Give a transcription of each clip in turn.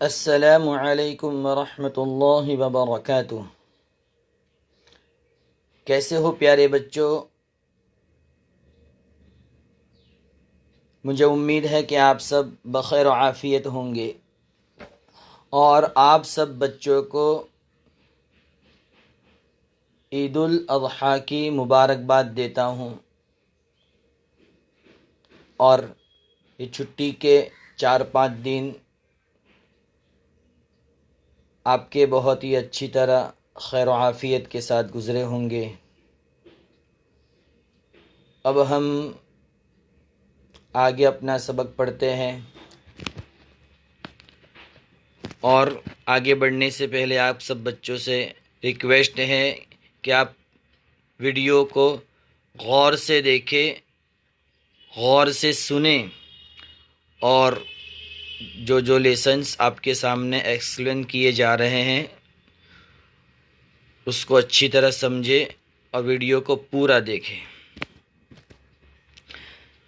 السلام علیکم ورحمۃ اللہ وبرکاتہ۔ کیسے ہو پیارے بچوں؟ مجھے امید ہے کہ آپ سب بخیر و عافیت ہوں گے، اور آپ سب بچوں کو عید الاضحیٰ کی مبارکباد دیتا ہوں، اور یہ چھٹی کے 4-5 دن آپ کے بہت ہی اچھی طرح خیر و عافیت کے ساتھ گزرے ہوں گے۔ اب ہم آگے اپنا سبق پڑھتے ہیں، اور آگے بڑھنے سے پہلے آپ سب بچوں سے ریکویسٹ ہے کہ آپ ویڈیو کو غور سے دیکھیں، غور سے سنیں، اور جو لیسنس آپ کے سامنے ایکسپلین کیے جا رہے ہیں اس کو اچھی طرح سمجھیں اور ویڈیو کو پورا دیکھیں۔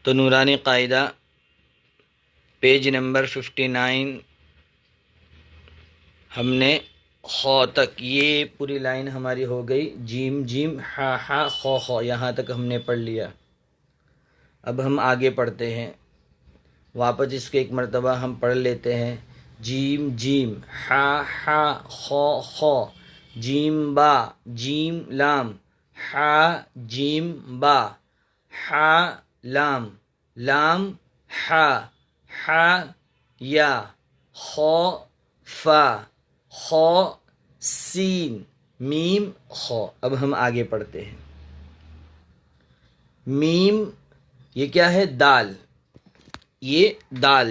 تو نورانی قاعدہ پیج نمبر 59 ہم نے خو تک، یہ پوری لائن ہماری ہو گئی، جیم جیم ہا ہا خو خو، یہاں تک ہم نے پڑھ لیا۔ اب ہم آگے پڑھتے ہیں، واپس اس کو ایک مرتبہ ہم پڑھ لیتے ہیں۔ جیم جیم ہا ہا خو خو، جیم با جیم لام، ہا جیم با، ہا لام لام ہا، ہا یا، خو فا، خو سین، میم خو۔ اب ہم آگے پڑھتے ہیں۔ میم یہ کیا ہے؟ دال۔ یہ دال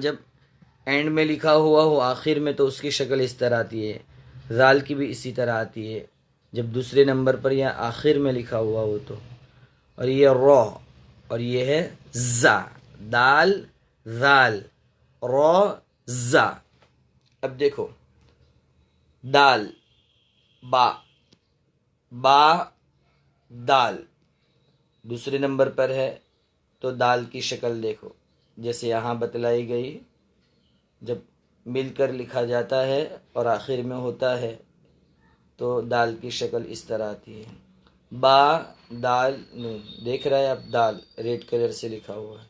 جب اینڈ میں لکھا ہوا ہو آخر میں تو اس کی شکل اس طرح آتی ہے، زال کی بھی اسی طرح آتی ہے جب دوسرے نمبر پر یا آخر میں لکھا ہوا ہو تو۔ اور یہ رو، اور یہ ہے زا، دال زال رو زا۔ اب دیکھو، دال با، با دال دوسرے نمبر پر ہے تو دال کی شکل دیکھو جیسے یہاں بتلائی گئی، جب مل کر لکھا جاتا ہے اور آخر میں ہوتا ہے تو دال کی شکل اس طرح آتی ہے۔ با دال نون، دیکھ رہا ہے اب دال ریڈ کلر سے لکھا ہوا ہے۔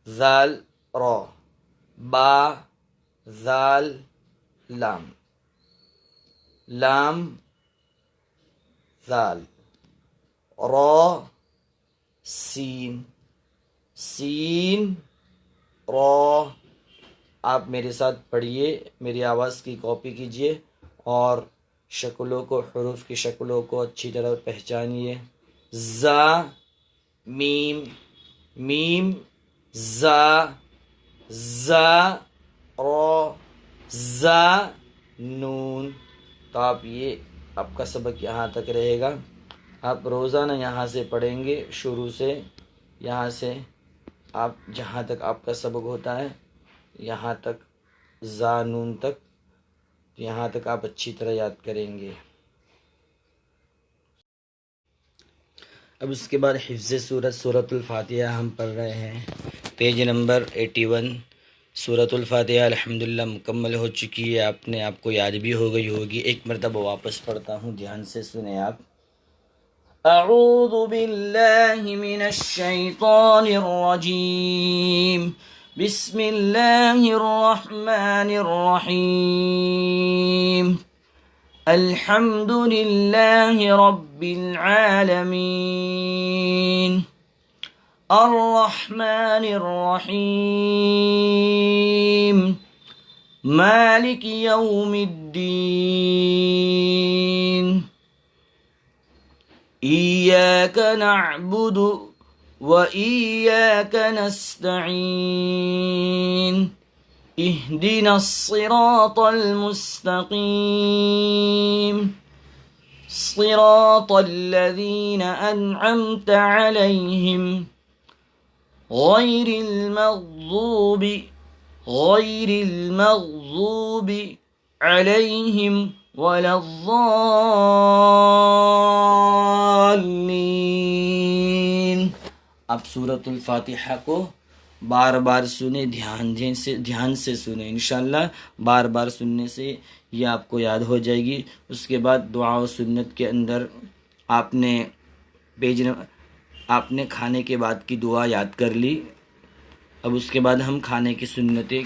زال رو، با زال لام، لام زال، رو سین، سین رو۔ آپ میرے ساتھ پڑھیے، میری آواز کی کاپی کیجیے اور شکلوں کو، حروف کی شکلوں کو اچھی طرح پہچانیے۔ زا میم، میم زا، زا رو، زا نون۔ تو آپ کا سبق یہاں تک رہے گا۔ آپ روزانہ یہاں سے پڑھیں گے، شروع سے، یہاں سے آپ جہاں تک آپ کا سبق ہوتا ہے، یہاں تک زا نون تک، یہاں تک آپ اچھی طرح یاد کریں گے۔ اب اس کے بعد حفظ سورۃ الفاتحہ ہم پڑھ رہے ہیں، پیج نمبر 81۔ سورۃ الفاتحہ الحمدللہ مکمل ہو چکی ہے، آپ کو یاد بھی ہو گئی ہوگی۔ ایک مرتبہ واپس پڑھتا ہوں، دھیان سے سنیں آپ۔ اعوذ باللہ من الشیطان الرجیم، بسم اللہ الرحمن الرحیم، الحمد للہ رب العالمین، الرحمن الرحیم، مالک یوم الدین، إياك نعبد وإياك نستعين، اهدنا الصراط المستقيم، صراط الذين أنعمت عليهم غير المغضوب عليهم ولا الضالين۔ اب سورۃ الفاتحہ کو بار بار سنیں، دھیان سے سنیں، انشاءاللہ بار بار سننے سے یہ آپ کو یاد ہو جائے گی۔ اس کے بعد دعا و سنت کے اندر آپ نے کھانے کے بعد کی دعا یاد کر لی۔ اب اس کے بعد ہم کھانے کی سنتیں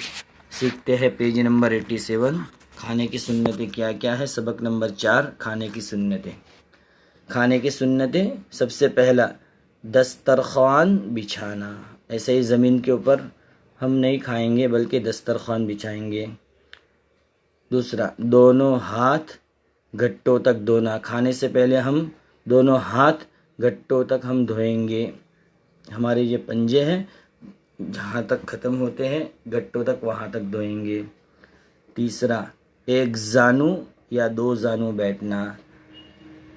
سیکھتے ہیں۔ پیج نمبر 87، کھانے کی سنتیں کیا کیا ہے، سبق نمبر 4، کھانے کی سنتیں۔ کھانے کی سنتیں، سب سے پہلا دسترخوان بچھانا، ایسے ہی زمین کے اوپر ہم نہیں کھائیں گے بلکہ دسترخوان بچھائیں گے۔ دوسرا، دونوں ہاتھ گھٹوں تک دھونا، کھانے سے پہلے ہم دونوں ہاتھ گھٹوں تک ہم دھوئیں گے، ہمارے یہ پنجے ہیں جہاں تک ختم ہوتے ہیں گھٹوں تک وہاں تک دھوئیں گے۔ تیسرا، ایک زانو یا دو زانو بیٹھنا،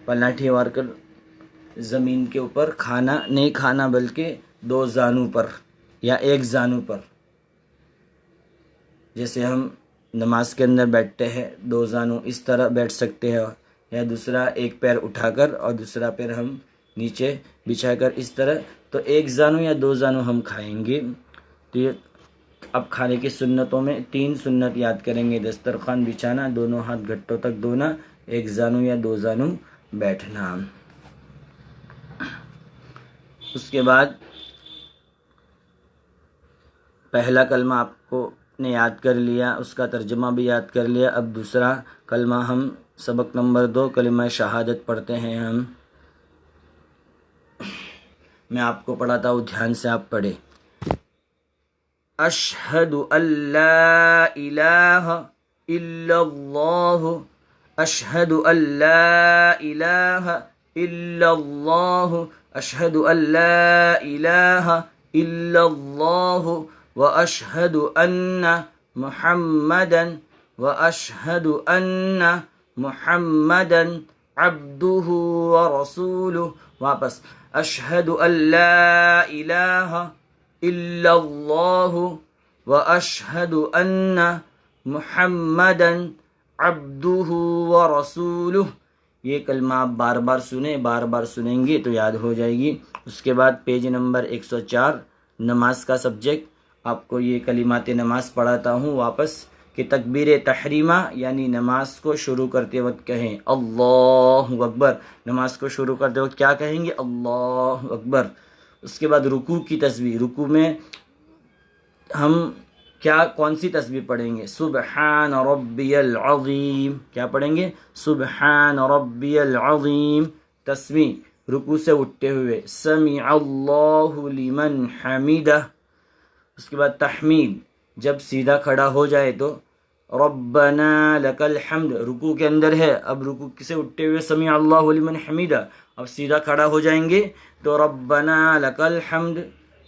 پلاٹھی مار کر زمین کے اوپر کھانا نہیں کھانا بلکہ دو زانو پر یا ایک زانو پر، جیسے ہم نماز کے اندر بیٹھتے ہیں دو زانو اس طرح بیٹھ سکتے ہیں، یا دوسرا ایک پیر اٹھا کر اور دوسرا پیر ہم نیچے بچھا کر اس طرح، تو ایک زانو یا دو زانو ہم کھائیں گے۔ تو یہ اب کھانے کی سنتوں میں 3 سنت یاد کریں گے، دسترخوان بچھانا، دونوں ہاتھ گھٹوں تک دھونا، ایک زانو یا دو زانو بیٹھنا۔ اس کے بعد پہلا کلمہ آپ کو نے یاد کر لیا، اس کا ترجمہ بھی یاد کر لیا۔ اب دوسرا کلمہ ہم سبق نمبر 2 کلمہ شہادت پڑھتے ہیں ہم۔ میں آپ کو پڑھاتا ہوں، دھیان سے آپ پڑھیں۔ اشہد ان لا الہ الا اللہ، اشہد ان لا الہ الا اللہ، اشہد ان لا الہ الا اللہ، واشہد ان محمدا واشہد ان محمدا عبدہ ورسولہ۔ واپس، اشہد ان لا الہ الا اللہ واشہد ان محمدا عبدہ ورسولہ۔ یہ کلمہ آپ بار بار سنیں، بار بار سنیں گے تو یاد ہو جائے گی۔ اس کے بعد پیج نمبر 104، نماز کا سبجیکٹ، آپ کو یہ کلمات نماز پڑھاتا ہوں واپس، کہ تکبیر تحریمہ یعنی نماز کو شروع کرتے وقت کہیں اللہ اکبر، نماز کو شروع کرتے وقت کیا کہیں گے، اللہ اکبر۔ اس کے بعد رکوع کی تسبیح، رکوع میں ہم کون سی تسبیح پڑھیں گے، سبحان ربی العظیم، کیا پڑھیں گے، سبحان ربی العظیم۔ تسبیح رکوع سے اٹھتے ہوئے سمع اللہ لمن حمدہ۔ اس کے بعد تحمید، جب سیدھا کھڑا ہو جائے تو ربنا لک الحمد، رکوع کے اندر ہے، اب رکوع سے اٹھتے ہوئے سمع اللہ لمن حمدہ، اب سیدھا کھڑا ہو جائیں گے تو ربنا لک الحمد۔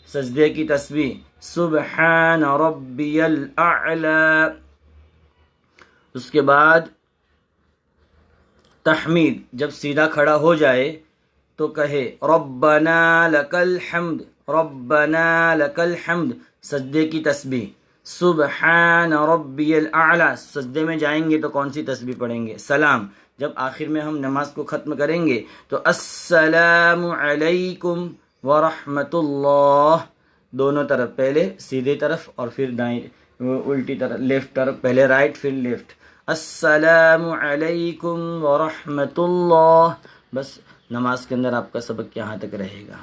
سجدے کی تسبیح سبحان ربی الاعلی۔ اس کے بعد تحمید، جب سیدھا کھڑا ہو جائے تو کہے ربنا لک الحمد، ربنا لک الحمد۔ سجدے کی تسبیح سبحان ربی الاعلی۔ سجدے میں جائیں گے تو کون سی تسبیح پڑھیں گے، سلام، جب آخر میں ہم نماز کو ختم کریں گے تو السلام علیکم ورحمۃ اللہ، دونوں طرف، پہلے سیدھے طرف اور پھر دائیں الٹی طرف، لیفٹ طرف، پہلے رائٹ پھر لیفٹ، السلام علیکم ورحمۃ اللہ۔ بس نماز کے اندر آپ کا سبق یہاں تک رہے گا۔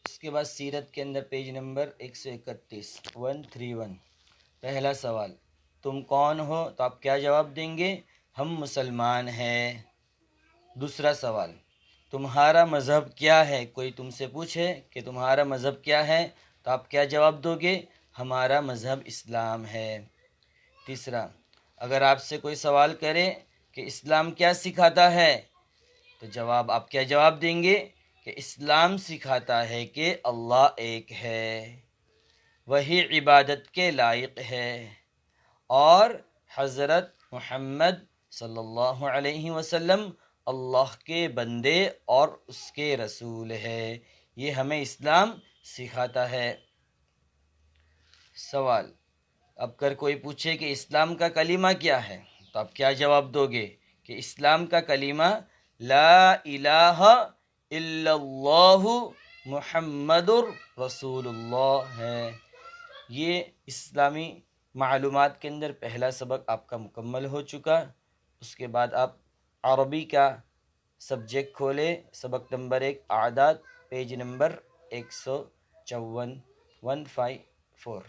اس کے بعد سیرت کے اندر پیج نمبر 131، 131، پہلا سوال، تم کون ہو؟ تو آپ کیا جواب دیں گے، ہم مسلمان ہیں۔ دوسرا سوال، تمہارا مذہب کیا ہے؟ کوئی تم سے پوچھے کہ تمہارا مذہب کیا ہے تو آپ کیا جواب دو گے، ہمارا مذہب اسلام ہے۔ تیسرا، اگر آپ سے کوئی سوال کرے کہ اسلام کیا سکھاتا ہے تو آپ کیا جواب دیں گے کہ اسلام سکھاتا ہے کہ اللہ ایک ہے، وہی عبادت کے لائق ہے، اور حضرت محمد صلی اللہ علیہ وسلم اللہ کے بندے اور اس کے رسول ہے، یہ ہمیں اسلام سکھاتا ہے۔ سوال، اب اگر کوئی پوچھے کہ اسلام کا کلمہ کیا ہے تو آپ کیا جواب دو گے کہ اسلام کا کلمہ لا الہ الا اللہ محمدر رسول اللہ ہے۔ یہ اسلامی معلومات کے اندر پہلا سبق آپ کا مکمل ہو چکا۔ اس کے بعد آپ عربی کا سبجیکٹ کھولے، سبق نمبر 1 اعداد، پیج نمبر 154 154۔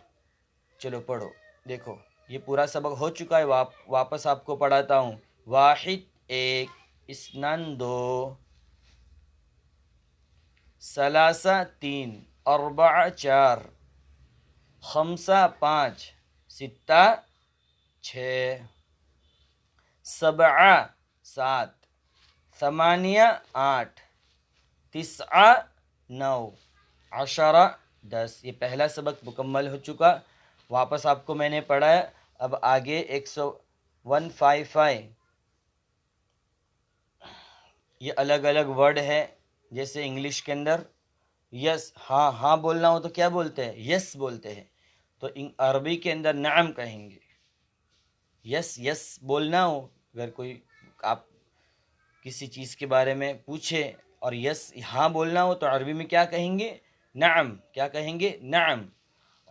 چلو پڑھو، دیکھو یہ پورا سبق ہو چکا ہے، واپس آپ کو پڑھاتا ہوں۔ واحد 1، اثنان 2، ثلاثہ 3، اربعہ 4، خمسہ 5، ستہ 6، سبعہ 7، ثمانیہ 8، تسعہ 9، عشرہ 10۔ یہ پہلا سبق مکمل ہو چکا، واپس آپ کو میں نے پڑھایا۔ اب آگے 155، یہ الگ الگ ورڈ ہے، جیسے انگلش کے اندر یس، ہاں ہاں بولنا ہو تو کیا بولتے ہیں؟ یس بولتے ہیں، تو عربی کے اندر نعم کہیں گے۔ یس یس بولنا ہو، اگر کوئی آپ کسی چیز کے بارے میں پوچھے اور یس ہاں بولنا ہو تو عربی میں کیا کہیں گے؟ نعم۔ کیا کہیں گے؟ نعم۔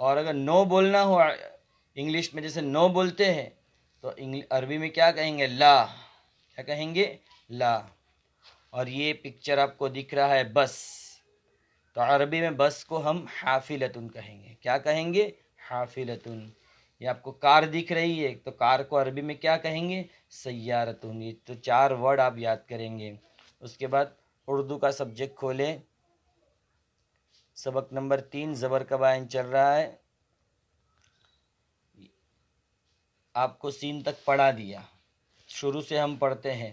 اور اگر نو بولنا ہو، انگلش میں جیسے نو بولتے ہیں، تو عربی میں کیا کہیں گے؟ لا۔ کیا کہیں گے؟ لا۔ اور یہ پکچر آپ کو دکھ رہا ہے بس، تو عربی میں بس کو ہم حافلتن کہیں گے۔ کیا کہیں گے؟ حافلتن۔ یہ آپ کو کار دکھ رہی ہے، تو کار کو عربی میں کیا کہیں گے؟ سیارتن۔ یہ تو 4 ورڈ آپ یاد کریں گے۔ اس کے بعد اردو کا سبجیکٹ کھولیں، سبق نمبر 3 زبر کا بیان چل رہا ہے۔ آپ کو سین تک پڑھا دیا، شروع سے ہم پڑھتے ہیں۔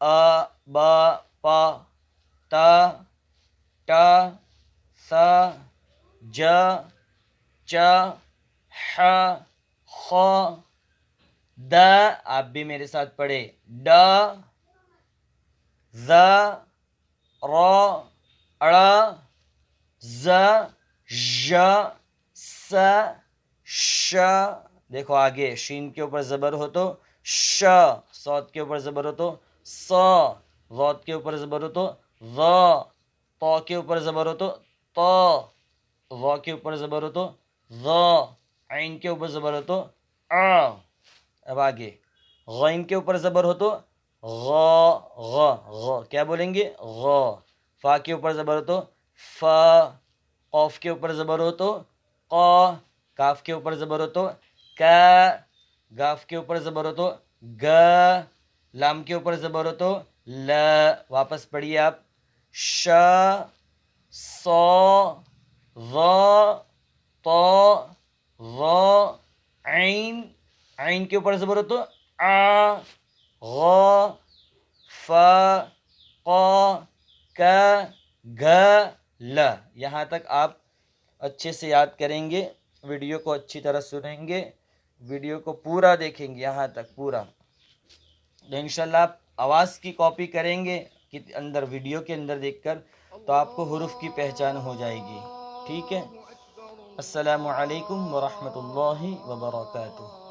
ا با پا تا ٹا ثا جا چا ح خ دا، آپ بھی میرے ساتھ پڑھے، ڈا ذا را اڑا ز ژ س ش۔ دیکھو آگے شین کے اوپر زبر ہو تو ش، صاد کے اوپر زبر ہو تو صا، ضاد کے اوپر زبر ہو تو ضا، طا کے اوپر زبر ہو تو طا، ظا کے اوپر زبر ہو تو ظا، عین کے اوپر زبر ہو تو آ۔ اب آگے غین کے اوپر زبر ہو تو غا، غا غا، کیا بولیں گے؟ غا۔ فا کے اوپر زبر ہو تو فا، قاف کے اوپر زبر ہو تو قا، کاف کے اوپر زبر ہو تو کا، گاف کے اوپر زبر ہو تو گا، لام کے اوپر زبر ہو تو لا۔ واپس پڑھیے آپ، شا صا ظا طا ظا عین، عین کے اوپر زبر ہو تو آ، غا فا قا کا گا لا۔ یہاں تک آپ اچھے سے یاد کریں گے، ویڈیو کو اچھی طرح سنیں گے، ویڈیو کو پورا دیکھیں گے یہاں تک پورا، تو انشاءاللہ آپ آواز کی کاپی کریں گے کہ اندر ویڈیو کے اندر دیکھ کر، تو آپ کو حروف کی پہچان ہو جائے گی۔ ٹھیک ہے، السلام علیکم ورحمۃ اللہ وبرکاتہ۔